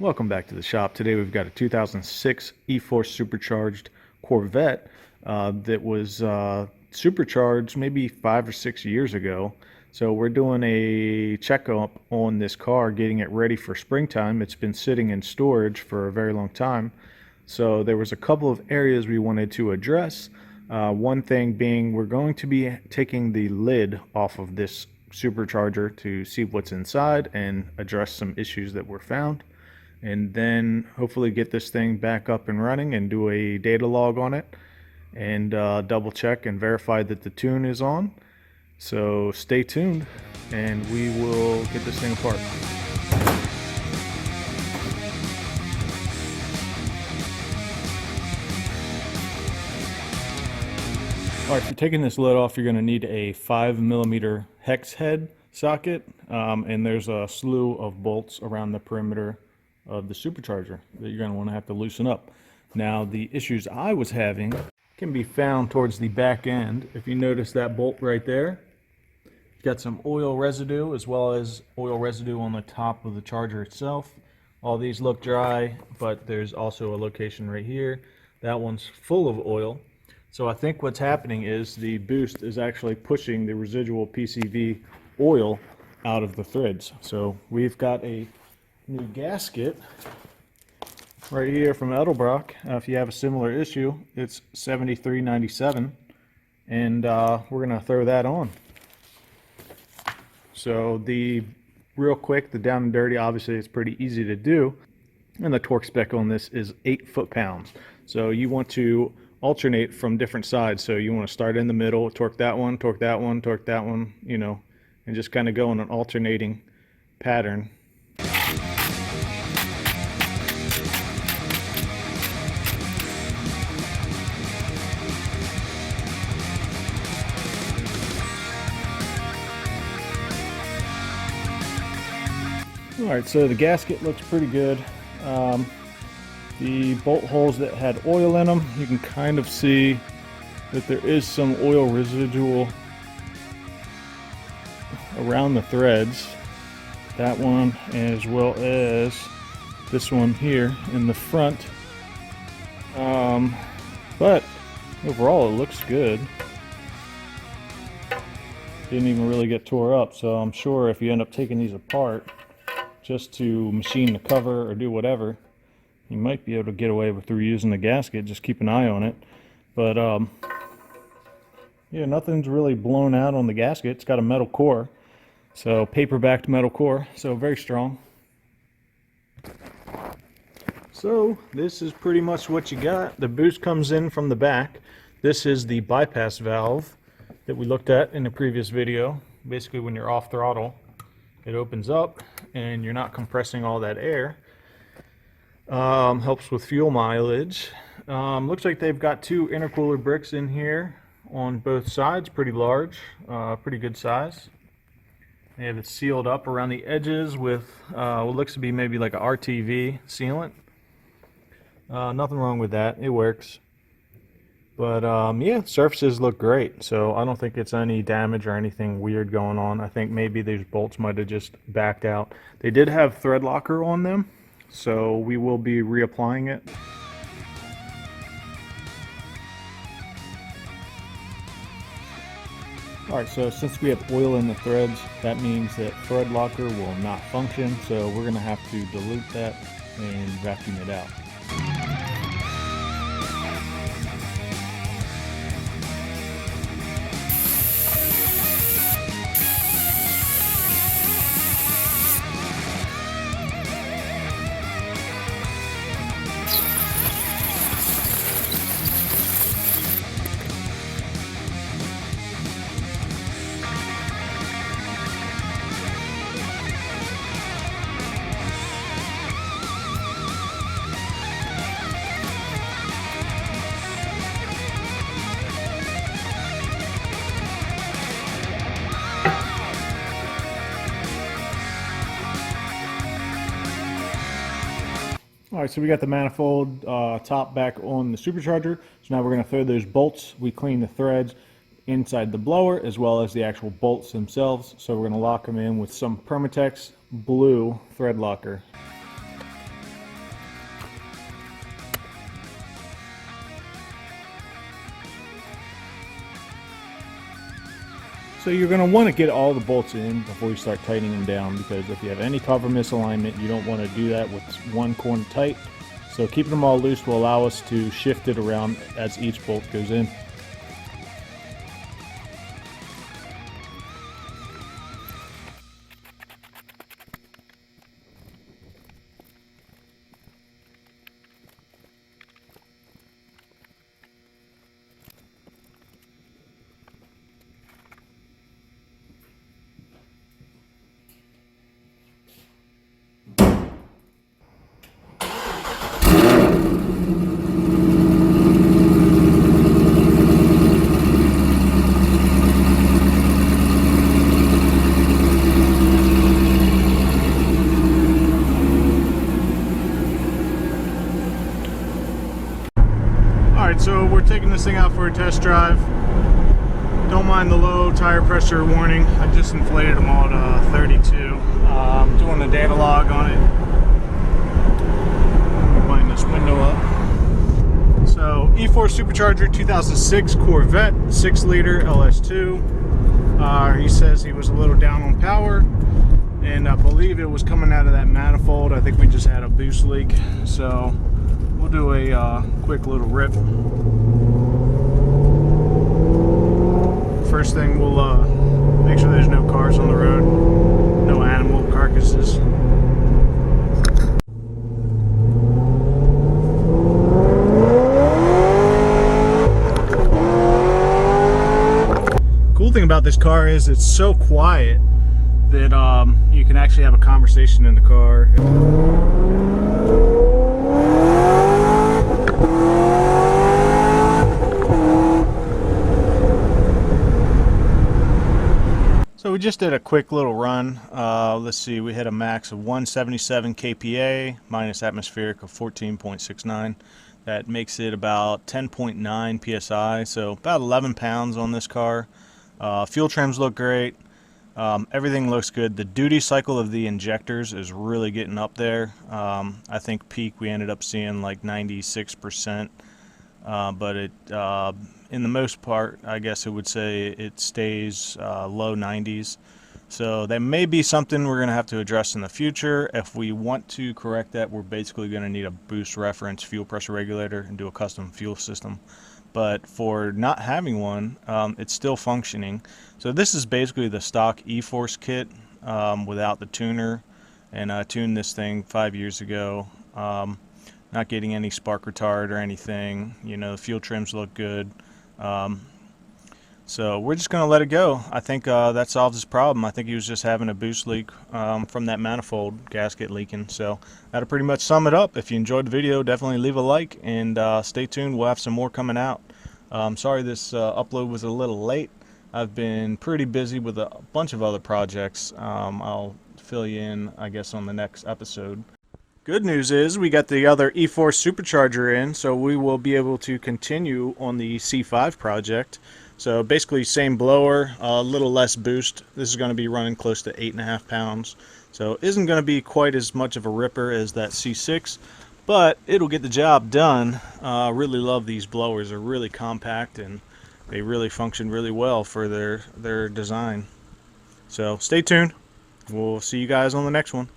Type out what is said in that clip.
Welcome back to the shop. Today we've got a 2006 Eforce Supercharged Corvette that was supercharged maybe 5 or 6 years ago. So we're doing a checkup on this car, getting it ready for springtime. It's been sitting in storage for a very long time. So there was a couple of areas we wanted to address. One thing being, we're going to be taking the lid off of this supercharger to see what's inside and address some issues that were found, and then hopefully get this thing back up and running and do a data log on it and double check and verify that the tune is on. So stay tuned and we will get this thing apart. All right, for taking this lid off, you're going to need a 5mm hex head socket, and there's a slew of bolts around the perimeter of the supercharger that you're going to want to have to loosen up. Now, the issues I was having can be found towards the back end. If you notice that bolt right there, it's got some oil residue as well as oil residue on the top of the charger itself. All these look dry, but there's also a location right here. That one's full of oil. So I think what's happening is the boost is actually pushing the residual PCV oil out of the threads. So we've got a new gasket right here from Edelbrock. If you have a similar issue, it's $73.97, and we're going to throw that on. So real quick, the down and dirty, obviously it's pretty easy to do, and the torque spec on this is 8 foot-pounds. So you want to alternate from different sides. So you want to start in the middle, torque that one, torque that one, torque that one, you know, and just kind of go in an alternating pattern. Alright, so the gasket looks pretty good. The bolt holes that had oil in them, you can kind of see that there is some oil residual around the threads. That one as well as this one here in the front. But overall it looks good. Didn't even really get tore up, so I'm sure if you end up taking these apart just to machine the cover or do whatever, you might be able to get away with reusing the gasket. Just keep an eye on it. But yeah, nothing's really blown out on the gasket. It's got a metal core, so paper-backed metal core, so very strong. So this is pretty much what you got. The boost comes in from the back. This is the bypass valve that we looked at in the previous video. Basically, when you're off throttle, it opens up and you're not compressing all that air. Helps with fuel mileage. Looks like they've got 2 intercooler bricks in here on both sides, pretty large, pretty good size. They have it sealed up around the edges with what looks to be maybe like a RTV sealant. Nothing wrong with that, it works. But yeah, surfaces look great, so I don't think it's any damage or anything weird going on. I think maybe these bolts might have just backed out. They did have thread locker on them, so we will be reapplying it. Alright, so since we have oil in the threads, that means that thread locker will not function, so we're going to have to dilute that and vacuum it out. Alright, so we got the manifold top back on the supercharger. So now we're going to throw those bolts. We clean the threads inside the blower as well as the actual bolts themselves. So we're going to lock them in with some Permatex blue thread locker. So you're going to want to get all the bolts in before you start tightening them down, because if you have any cover misalignment, you don't want to do that with one corner tight. So keeping them all loose will allow us to shift it around as each bolt goes in. Alright, so we're taking this thing out for a test drive. Don't mind the low tire pressure warning. I just inflated them all to 32. I'm doing a data log on it. Let me wind this window up. So, Eforce Supercharger 2006 Corvette, 6-liter LS2. He says he was a little down on power, and I believe it was coming out of that manifold. I think we just had a boost leak. So, we'll do a quick little rip. First thing, we'll make sure there's no cars on the road, no animal carcasses. Cool thing about this car is it's so quiet that you can actually have a conversation in the car. So we just did a quick little run. Let's see, we hit a max of 177 kPa minus atmospheric of 14.69. That makes it about 10.9 psi, so about 11 pounds on this car. Fuel trims look great. Everything looks good. The duty cycle of the injectors is really getting up there. I think peak we ended up seeing like 96%. But it, in the most part, I guess it would say it stays low 90s. So that may be something we're going to have to address in the future. If we want to correct that, we're basically going to need a boost reference fuel pressure regulator and do a custom fuel system. But for not having one, it's still functioning. So this is basically the stock Eforce kit without the tuner. And I tuned this thing 5 years ago. Not getting any spark retard or anything. You know, the fuel trims look good. So we're just going to let it go. I think that solves his problem. I think he was just having a boost leak from that manifold gasket leaking. So that'll pretty much sum it up. If you enjoyed the video, definitely leave a like and stay tuned. We'll have some more coming out. Sorry this upload was a little late. I've been pretty busy with a bunch of other projects. I'll fill you in, I guess, on the next episode. Good news is we got the other Eforce Supercharger in, so we will be able to continue on the C5 project. So basically same blower, a little less boost. This is going to be running close to 8.5 pounds. So isn't going to be quite as much of a ripper as that C6, but it'll get the job done. Really love these blowers. They're really compact and they really function really well for their design. So stay tuned. We'll see you guys on the next one.